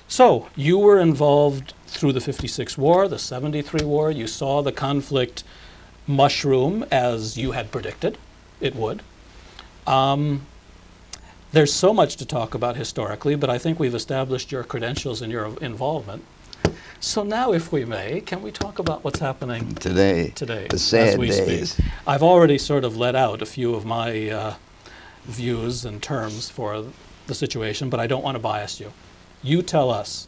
So you were involved through the 56 war, the 73 war. You saw the conflict mushroom as you had predicted it would. There's so much to talk about historically, but I think we've established your credentials and your involvement. So now, if we may, can we talk about what's happening today, the sad as we days. speak? I've already sort of let out a few of my views and terms for the situation, but I don't want to bias you. You tell us,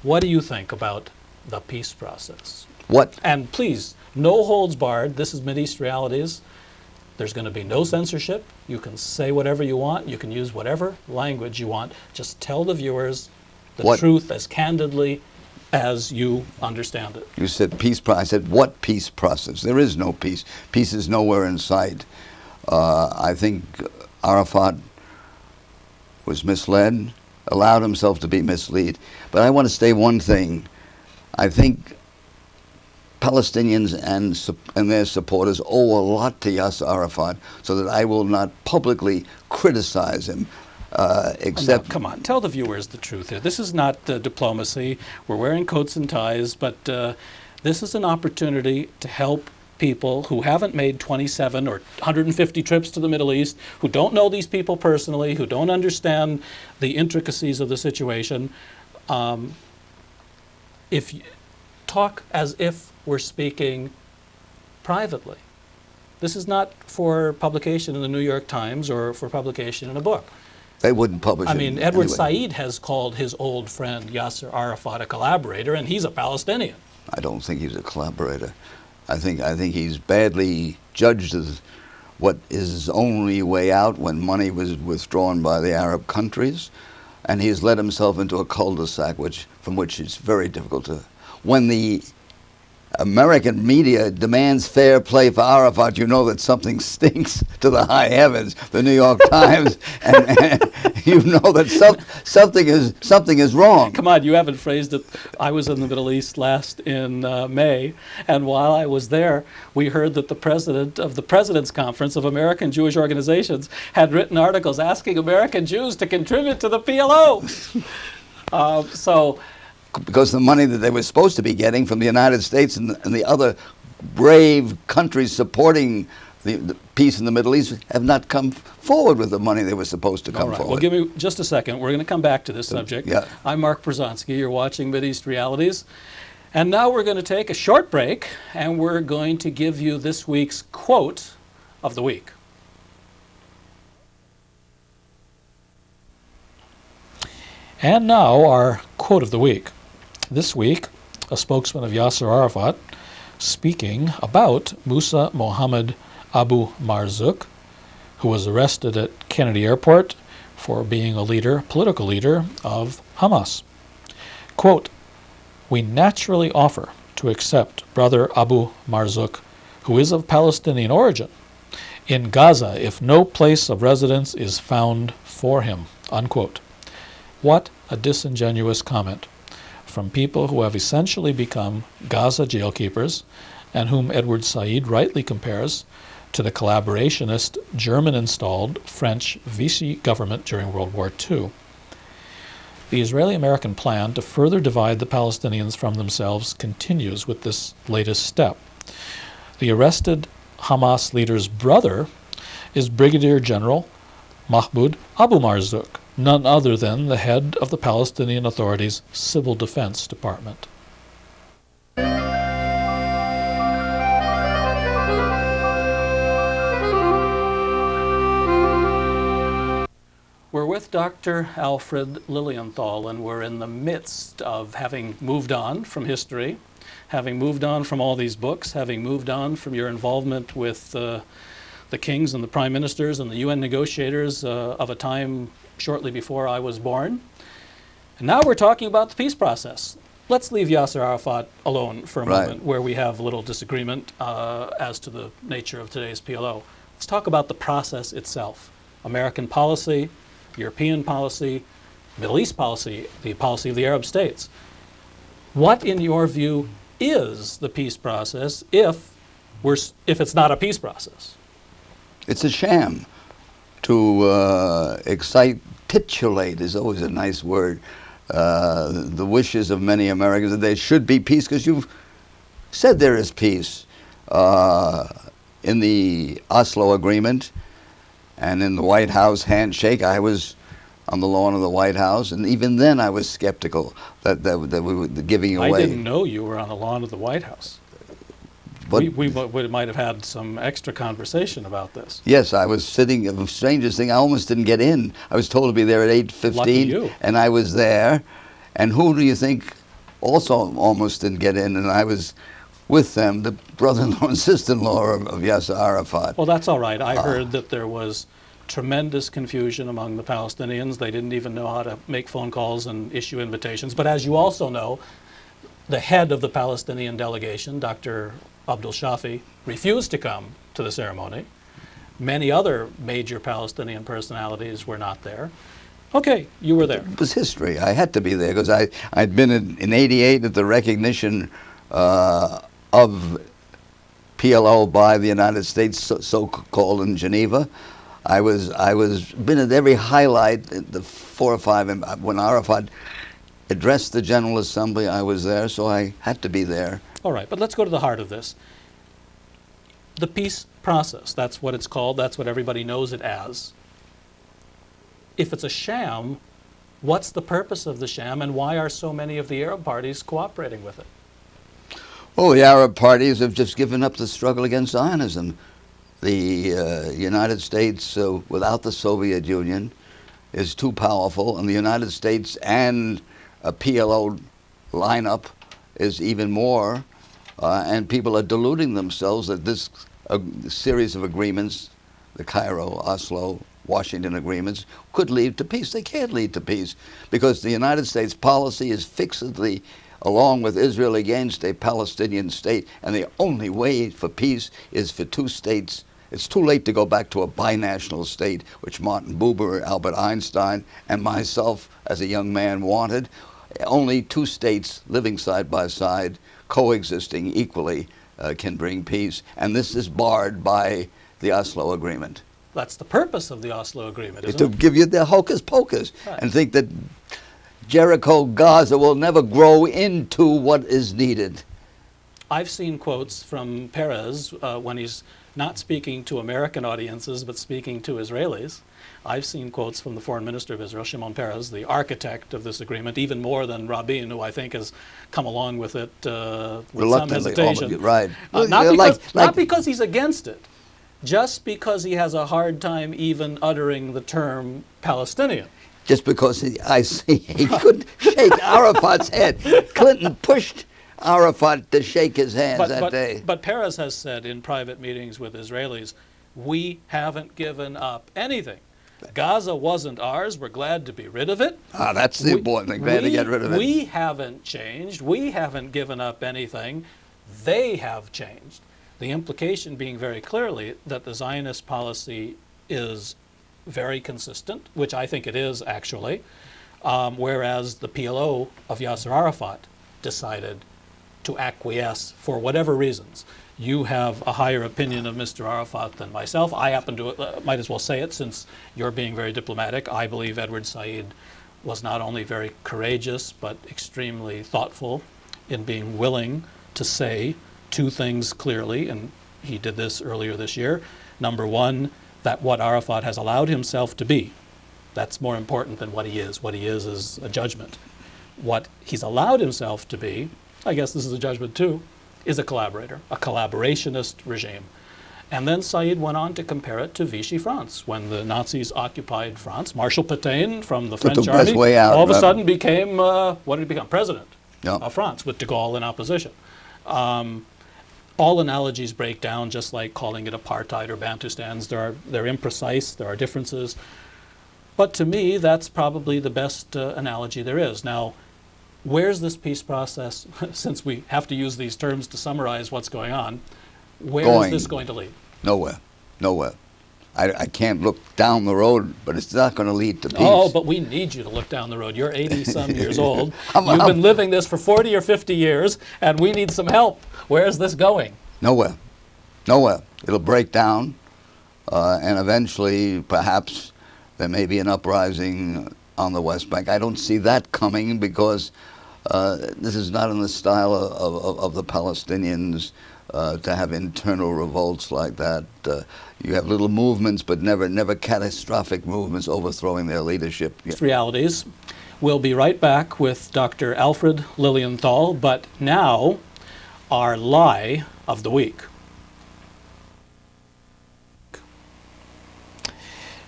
what do you think about the peace process? What? And please, no holds barred. This is Mideast Realities. There's going to be no censorship. You can say whatever you want. You can use whatever language you want. Just tell the viewers the truth as candidly as you understand it. You said peace process. I said, what peace process? There is no peace. Peace is nowhere in sight. I think Arafat was misled, allowed himself to be misled. But I want to say one thing. I think Palestinians and their supporters owe a lot to Yasser Arafat, so that I will not publicly criticize him. Except, no, come on, tell the viewers the truth here. This is not diplomacy. We're wearing coats and ties, but this is an opportunity to help people who haven't made 27 or 150 trips to the Middle East, who don't know these people personally, who don't understand the intricacies of the situation. If you talk as if we're speaking privately. This is not for publication in the New York Times or for publication in a book. They wouldn't publish it. I mean, Edward anyway. Said has called his old friend Yasser Arafat a collaborator, and he's a Palestinian. I don't think he's a collaborator. I think he's badly judged as what is his only way out when money was withdrawn by the Arab countries, and he's led himself into a cul-de-sac from which it's very difficult to. When the American media demands fair play for Arafat, you know that something stinks to the high heavens. The New York Times, and you know that something is wrong. Come on, you haven't phrased it. I was in the Middle East last in May, and while I was there, we heard that the president of the President's Conference of American Jewish Organizations had written articles asking American Jews to contribute to the PLO. Because the money that they were supposed to be getting from the United States and the other brave countries supporting the peace in the Middle East have not come forward with the money they were supposed to come forward. Well, give me just a second. We're going to come back to this subject. Yeah. I'm Mark Bruzonsky. You're watching Mideast Realities. And now we're going to take a short break, and we're going to give you this week's quote of the week. And now our quote of the week. This week, a spokesman of Yasser Arafat speaking about Musa Mohammed Abu Marzouk, who was arrested at Kennedy Airport for being a leader, political leader of Hamas. Quote, "We naturally offer to accept Brother Abu Marzouk, who is of Palestinian origin, in Gaza if no place of residence is found for him." Unquote. What a disingenuous comment from people who have essentially become Gaza jailkeepers and whom Edward Said rightly compares to the collaborationist German-installed French Vichy government during World War II. The Israeli-American plan to further divide the Palestinians from themselves continues with this latest step. The arrested Hamas leader's brother is Brigadier General Mahmoud Abu Marzouk, none other than the head of the Palestinian Authority's Civil Defense Department. We're with Dr. Alfred Lilienthal, and we're in the midst of having moved on from history, having moved on from all these books, having moved on from your involvement with the kings and the prime ministers and the UN negotiators of a time shortly before I was born. And now we're talking about the peace process. Let's leave Yasser Arafat alone for a moment, where we have a little disagreement as to the nature of today's PLO. Let's talk about the process itself. American policy, European policy, Middle East policy, the policy of the Arab states. What, in your view, is the peace process if it's not a peace process? It's a sham. To titulate is always a nice word. the wishes of many Americans that there should be peace, because you've said there is peace in the Oslo Agreement and in the White House handshake. I was on the lawn of the White House, and even then I was skeptical that we were giving away. I didn't know you were on the lawn of the White House. But we might have had some extra conversation about this. yes, I was sitting. The strangest thing, I almost didn't get in. I was told to be there at Lucky 8:15, you. and I was there. And who do you think also almost didn't get in? And I was with them, the brother-in-law and sister-in-law of Yasser Arafat. Well, that's all right. I heard that there was tremendous confusion among the Palestinians. They didn't even know how to make phone calls and issue invitations. But as you also know, the head of the Palestinian delegation, Dr. Abdul Shafi, refused to come to the ceremony. Many other major Palestinian personalities were not there. Okay, you were there. It was history. I had to be there because I'd been in '88 at the recognition of PLO by the United States, so-called in Geneva. I was been at every highlight, the 4 or 5, when Arafat addressed the General Assembly. I was there, so I had to be there. All right, but let's go to the heart of this. The peace process, that's what it's called, that's what everybody knows it as. If it's a sham, what's the purpose of the sham, and why are so many of the Arab parties cooperating with it? Well, the Arab parties have just given up the struggle against Zionism. The United States, without the Soviet Union, is too powerful, and the United States and a PLO lineup is even more, and people are deluding themselves that this series of agreements, the Cairo, Oslo, Washington agreements, could lead to peace. They can't lead to peace because the United States policy is fixedly along with Israel against a Palestinian state, and the only way for peace is for two states. It's too late to go back to a binational state, which Martin Buber, Albert Einstein, and myself as a young man wanted. Only two states living side by side, coexisting equally, can bring peace, and this is barred by the Oslo Agreement. That's the purpose of the Oslo Agreement, isn't To it? give you the hocus pocus, Right. and think that Jericho, Gaza will never grow into what is needed. I've seen quotes from Peres when he's not speaking to American audiences but speaking to Israelis. I've seen quotes from the foreign minister of Israel, Shimon Peres, the architect of this agreement, even more than Rabin, who I think has come along with it with some Reluctantly, hesitation. right. Not because he's against it, just because he has a hard time even uttering the term Palestinian. Just because I see he couldn't shake Arafat's head. Clinton pushed Arafat to shake his hands that day. But Peres has said in private meetings with Israelis, we haven't given up anything. Gaza wasn't ours. We're glad to be rid of it. That's the important thing. Glad to get rid of it. We haven't changed. We haven't given up anything. They have changed. The implication being very clearly that the Zionist policy is very consistent, which I think it is actually, whereas the PLO of Yasser Arafat decided to acquiesce for whatever reasons. You have a higher opinion of Mr. Arafat than myself. I happen to, might as well say it since you're being very diplomatic. I believe Edward Said was not only very courageous, but extremely thoughtful in being willing to say two things clearly, and he did this earlier this year. Number one, that what Arafat has allowed himself to be, that's more important than what he is. What he is a judgment. What he's allowed himself to be, I guess this is a judgment too, is a collaborator, a collaborationist regime. And then Said went on to compare it to Vichy France. When the Nazis occupied France, Marshal Pétain from the French the army best way out, all of a right? sudden became, what did he become? President Yeah. of France, with de Gaulle in opposition. All analogies break down, just like calling it apartheid or Bantustans. They're imprecise, there are differences. But to me, that's probably the best analogy there is. Now, where's this peace process, since we have to use these terms to summarize what's going on, where is this going to lead? Nowhere. Nowhere. I can't look down the road, but it's not going to lead to peace. Oh, but we need you to look down the road. You're 80-some years old. You've been living this for 40 or 50 years, and we need some help. Where is this going? Nowhere. Nowhere. It'll break down, and eventually, perhaps, there may be an uprising on the West Bank. I don't see that coming because this is not in the style of the Palestinians to have internal revolts like that. You have little movements, but never catastrophic movements overthrowing their leadership. Realities. We'll be right back with Dr. Alfred Lilienthal, but now our lie of the week.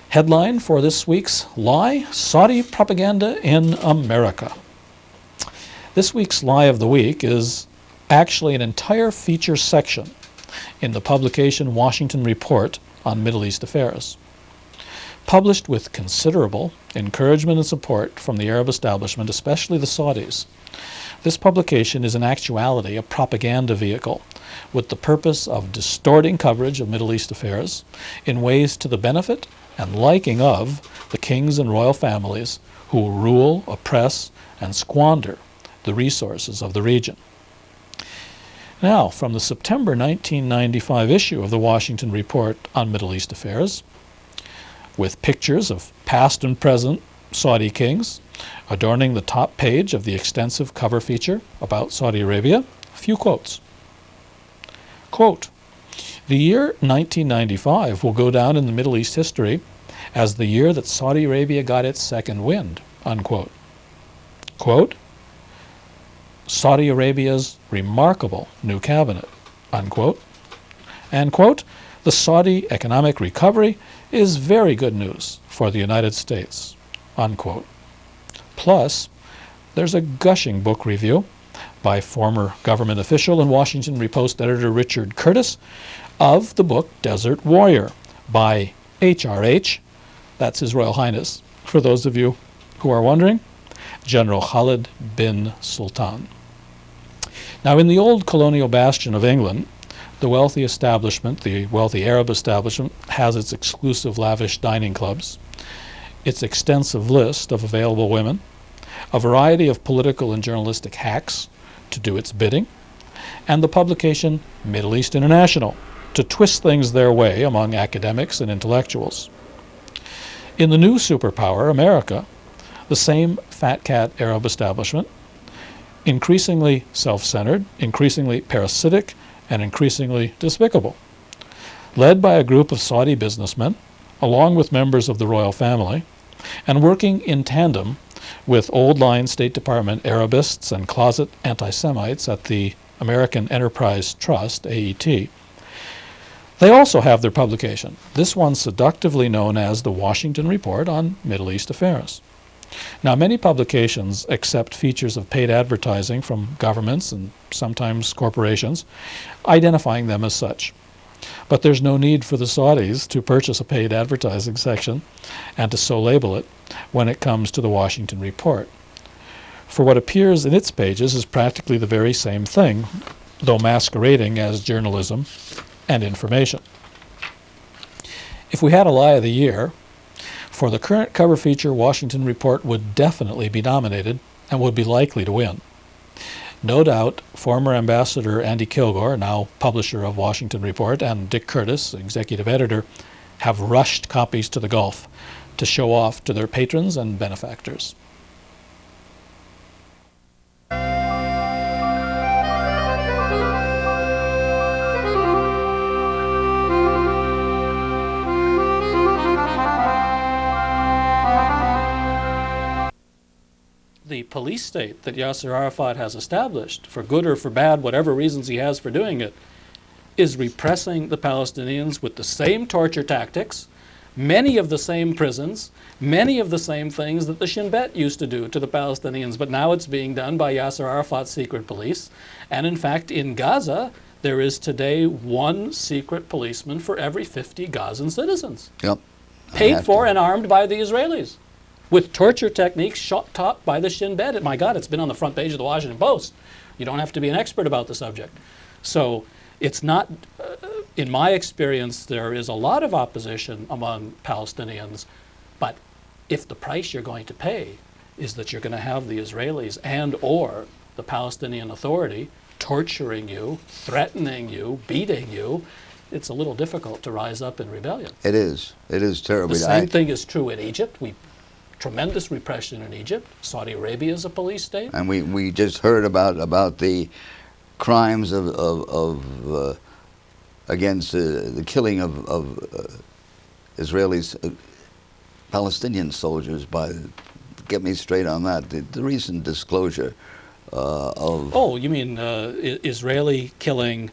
Headline for this week's lie: Saudi propaganda in America. This week's lie of the week is actually an entire feature section in the publication Washington Report on Middle East Affairs. Published with considerable encouragement and support from the Arab establishment, especially the Saudis, this publication is in actuality a propaganda vehicle with the purpose of distorting coverage of Middle East affairs in ways to the benefit and liking of the kings and royal families who rule, oppress, and squander the resources of the region. Now, from the September 1995 issue of the Washington Report on Middle East Affairs, with pictures of past and present Saudi kings adorning the top page of the extensive cover feature about Saudi Arabia, a few quotes. Quote, "The year 1995 will go down in the Middle East history as the year that Saudi Arabia got its second wind," unquote. Quote, "Saudi Arabia's remarkable new cabinet," unquote. And quote, "The Saudi economic recovery is very good news for the United States," unquote. Plus, there's a gushing book review by former government official and Washington Post editor Richard Curtis of the book Desert Warrior by HRH, that's His Royal Highness, for those of you who are wondering, General Khalid bin Sultan. Now, in the old colonial bastion of England, the wealthy establishment, the wealthy Arab establishment, has its exclusive lavish dining clubs, its extensive list of available women, a variety of political and journalistic hacks to do its bidding, and the publication Middle East International to twist things their way among academics and intellectuals. In the new superpower, America, the same fat cat Arab establishment, increasingly self-centered, increasingly parasitic, and increasingly despicable, led by a group of Saudi businessmen, along with members of the royal family, and working in tandem with old-line State Department Arabists and closet anti-Semites at the American Enterprise Trust, AET. They also have their publication, this one seductively known as the Washington Report on Middle East Affairs. Now, many publications accept features of paid advertising from governments and sometimes corporations, identifying them as such. But there's no need for the Saudis to purchase a paid advertising section and to so label it when it comes to the Washington Report. For what appears in its pages is practically the very same thing, though masquerading as journalism and information. If we had a lie of the year, for the current cover feature, Washington Report would definitely be nominated and would be likely to win. No doubt, former Ambassador Andy Kilgore, now publisher of Washington Report, and Dick Curtis, executive editor, have rushed copies to the Gulf to show off to their patrons and benefactors. The police state that Yasser Arafat has established, for good or for bad, whatever reasons he has for doing it, is repressing the Palestinians with the same torture tactics, many of the same prisons, many of the same things that the Shin Bet used to do to the Palestinians, but now it's being done by Yasser Arafat's secret police. And in fact, in Gaza, there is today one secret policeman for every 50 Gazan citizens. Yep. Paid for and armed by the Israelis, with torture techniques taught by the Shin Bet. My God, it's been on the front page of the Washington Post. You don't have to be an expert about the subject. So it's not, in my experience, there is a lot of opposition among Palestinians, but if the price you're going to pay is that you're going to have the Israelis and or the Palestinian Authority torturing you, threatening you, beating you, it's a little difficult to rise up in rebellion. It is. It is terribly. The same thing is true in Egypt. We tremendous repression in Egypt. Saudi Arabia is a police state. And we just heard about the crimes of against the killing of Israelis, Palestinian soldiers by, get me straight on that, the recent disclosure of... Oh, you mean Israeli killing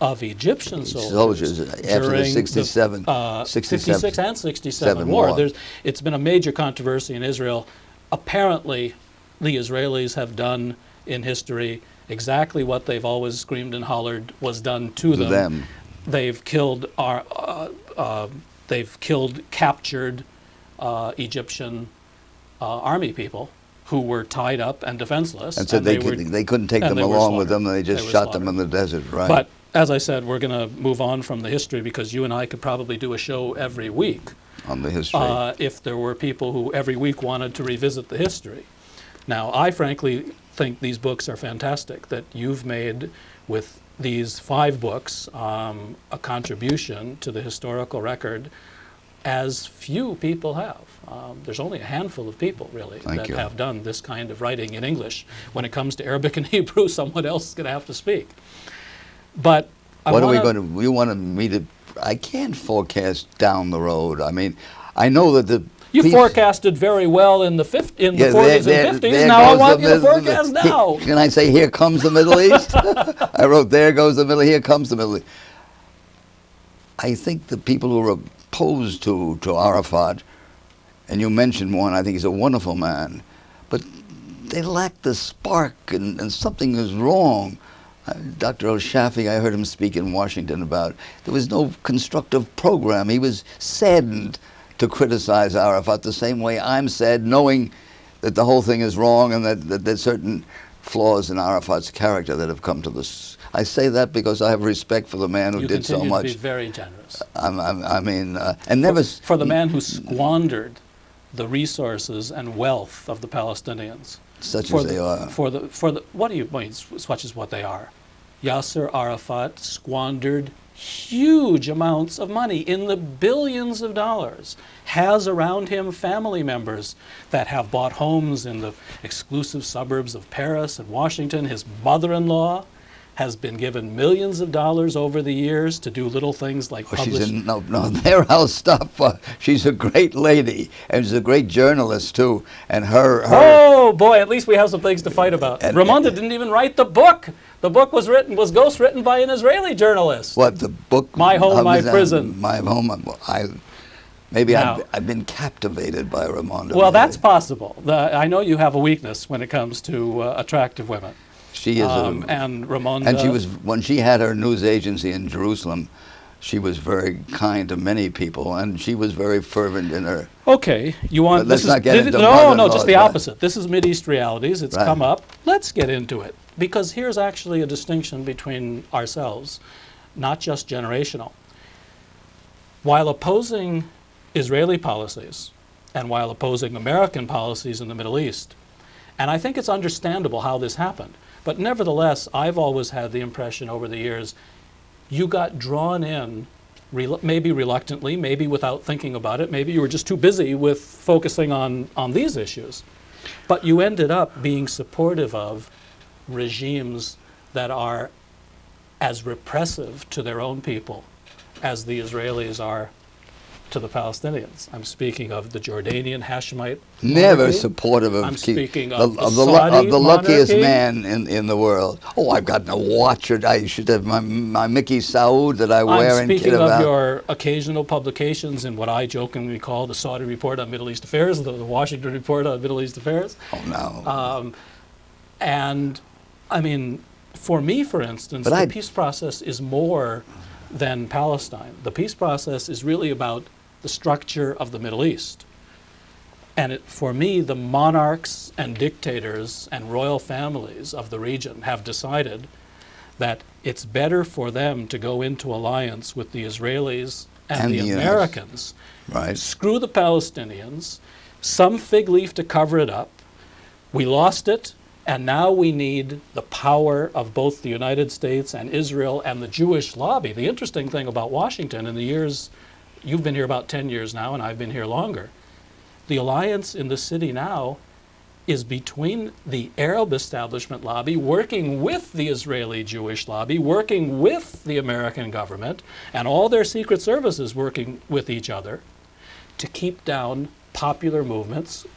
of Egyptian soldiers after the 67, 56 and 67 war. It's been a major controversy in Israel. Apparently, the Israelis have done in history exactly what they've always screamed and hollered was done to them. They've killed captured Egyptian army people who were tied up and defenseless. And so they couldn't take them along with them. They just shot them in the desert, right? But as I said, we're going to move on from the history because you and I could probably do a show every week on the history if there were people who every week wanted to revisit the history. Now, I frankly think these books are fantastic, that you've made with these 5 books a contribution to the historical record as few people have. There's only a handful of people, really, that have done this kind of writing in English. When it comes to Arabic and Hebrew, someone else is going to have to speak. But what are we going to? You wanted me to? I can't forecast down the road. I mean, I know that the you forecasted very well in the 40s and 50s. Now I want you to forecast now. Can I say, here comes the Middle East? I wrote, there goes the Middle. Here comes the Middle East. I think the people who are opposed to Arafat, and you mentioned one, I think he's a wonderful man, but they lack the spark, and something is wrong. Dr. El-Shafi, I heard him speak in Washington about there was no constructive program. He was saddened to criticize Arafat the same way I'm sad, knowing that the whole thing is wrong and that there's certain flaws in Arafat's character that have come to this. I say that because I have respect for the man who did so much. You continue to be very generous. I mean, and never... For the man who squandered the resources and wealth of the Palestinians. Such as they are. What do you mean, such as what they are? Yasser Arafat squandered huge amounts of money in the billions of dollars, has around him family members that have bought homes in the exclusive suburbs of Paris and Washington. His mother-in-law has been given millions of dollars over the years to do little things like publish. No, there I'll stop. She's a great lady, and she's a great journalist too. And her oh boy, at least we have some things to fight about. Ramonda didn't even write the book. The book was ghostwritten by an Israeli journalist. What, the book? My Home, My Prison. My Home. I've been captivated by Ramonda. Well, that's possible. I know you have a weakness when it comes to attractive women. She is and Ramonda. And she was, when she had her news agency in Jerusalem, she was very kind to many people, and she was very fervent in her. Okay, you want? But let's not get into no, just the opposite. This is Mideast realities. It's come up. Let's get into it, because here's actually a distinction between ourselves, not just generational. While opposing Israeli policies, and while opposing American policies in the Middle East, and I think it's understandable how this happened. But nevertheless, I've always had the impression over the years, you got drawn in, maybe reluctantly, maybe without thinking about it, maybe you were just too busy with focusing on these issues. But you ended up being supportive of regimes that are as repressive to their own people as the Israelis are to the Palestinians. I'm speaking of the Jordanian Hashemite never monarchy. Supportive of I'm speaking of the luckiest monarchy. Man in the world. Oh, I've gotten a watch. I should have my Mickey Saud that I wear I'm and speaking of your occasional publications in what I jokingly call the Saudi Report on Middle East Affairs, the Washington Report on Middle East Affairs. Oh, no. And, I mean, for me, for instance, the peace process is more than Palestine. The peace process is really about the structure of the Middle East. And for me, the monarchs and dictators and royal families of the region have decided that it's better for them to go into alliance with the Israelis and the Americans. Right. Screw the Palestinians, some fig leaf to cover it up. We lost it, and now we need the power of both the United States and Israel and the Jewish lobby. The interesting thing about Washington in the years, you've been here about 10 years now, and I've been here longer. The alliance in the city now is between the Arab establishment lobby working with the Israeli Jewish lobby, working with the American government, and all their secret services working with each other to keep down popular movements,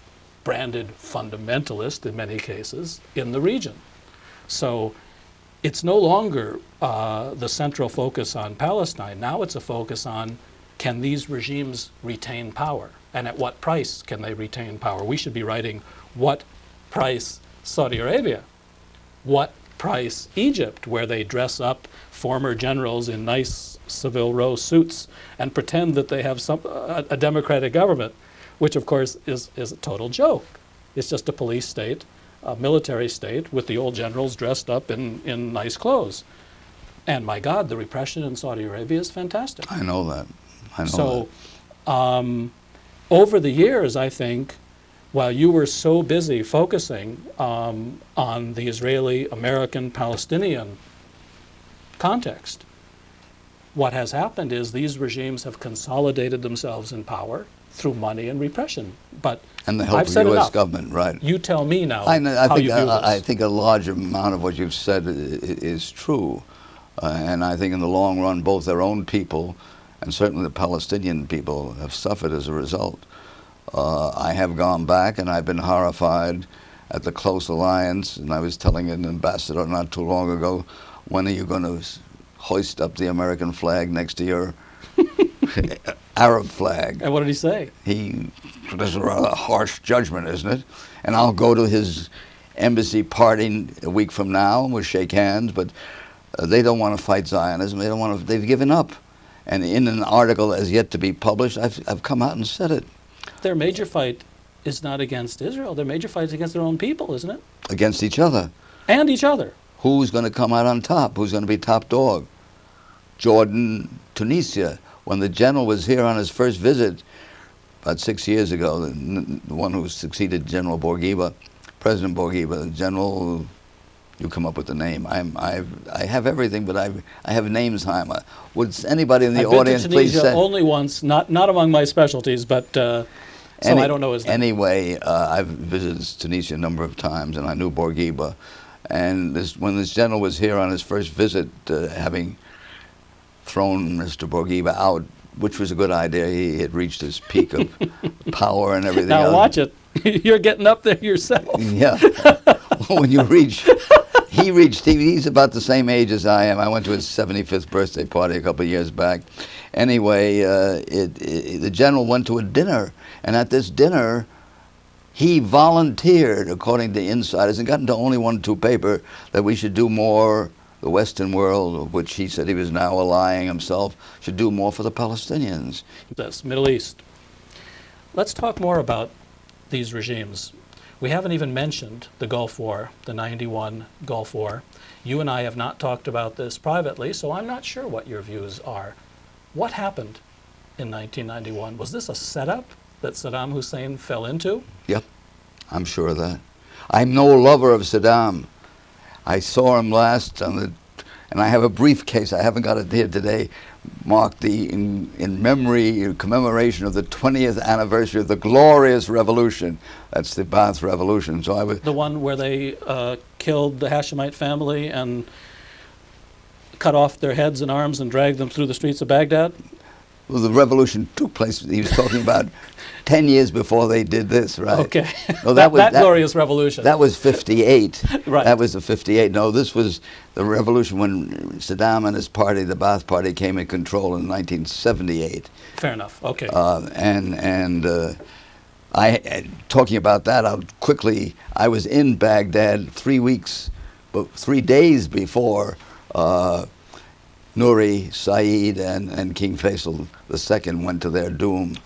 branded fundamentalist in many cases, in the region. So it's no longer the central focus on Palestine. Now it's a focus on, can these regimes retain power? And at what price can they retain power? We should be writing, what price Saudi Arabia? What price Egypt, where they dress up former generals in nice Savile Row suits and pretend that they have a democratic government, which of course is a total joke. It's just a police state, a military state with the old generals dressed up in nice clothes. And my God, the repression in Saudi Arabia is fantastic. I know that. I know so, that. Over the years, I think, while you were so busy focusing on the Israeli, American, Palestinian context, what has happened is these regimes have consolidated themselves in power through money and repression. But and the help I've of said the U.S. enough. government, right? You tell me now I how think, you view this. I think a large amount of what you've said is true. And I think in the long run, both their own people and certainly the Palestinian people have suffered as a result. I have gone back and I've been horrified at the close alliance, and I was telling an ambassador not too long ago, when are you going to hoist up the American flag next to your Arab flag? And what did he say? This is a rather harsh judgment, isn't it? And I'll go to his embassy party a week from now, and we'll shake hands, but they don't want to fight Zionism. They don't want to, they've given up. And in an article that has yet to be published, I've come out and said it. Their major fight is not against Israel. Their major fight is against their own people, isn't it? Against each other. And each other. Who's going to come out on top? Who's going to be top dog? Jordan, Tunisia. When the general was here on his first visit about 6 years ago, the one who succeeded General Bourguiba, President Bourguiba, General, you come up with the name. I have everything, but I have names, Heimer. Would anybody in the audience please say? I've been to Tunisia only once, not among my specialties, but so I don't know his name. Anyway, I've visited Tunisia a number of times, and I knew Bourguiba. And when this general was here on his first visit, having thrown Mr. Bourguiba out, which was a good idea, he had reached his peak of power and everything now else. Watch it. You're getting up there yourself. Yeah. When you reach, he's about the same age as I am. I went to his 75th birthday party a couple of years back. Anyway, the general went to a dinner, and at this dinner, he volunteered, according to insiders, and got into only 1-2 paper, that we should do more, the Western world, of which he said he was now allying himself, should do more for the Palestinians. That's Middle East. Let's talk more about these regimes. We haven't even mentioned the Gulf War, the 91 Gulf War. You and I have not talked about this privately, so I'm not sure what your views are. What happened in 1991? Was this a setup that Saddam Hussein fell into? Yep, I'm sure of that. I'm no lover of Saddam. I saw him last and I have a briefcase, I haven't got it here today, marked in commemoration of the 20th anniversary of the glorious revolution. That's the Ba'ath Revolution. So I was the one where they killed the Hashemite family and cut off their heads and arms and dragged them through the streets of Baghdad? Well, the revolution took place, he was talking about 10 years before they did this, right? Okay. No, that glorious revolution. That was 58. Right. That was the 58. No, this was the revolution when Saddam and his party, the Ba'ath Party, came in control in 1978. Fair enough. Okay. Talking about that, I was in Baghdad 3 days before Nuri, Said, and King Faisal II went to their doom.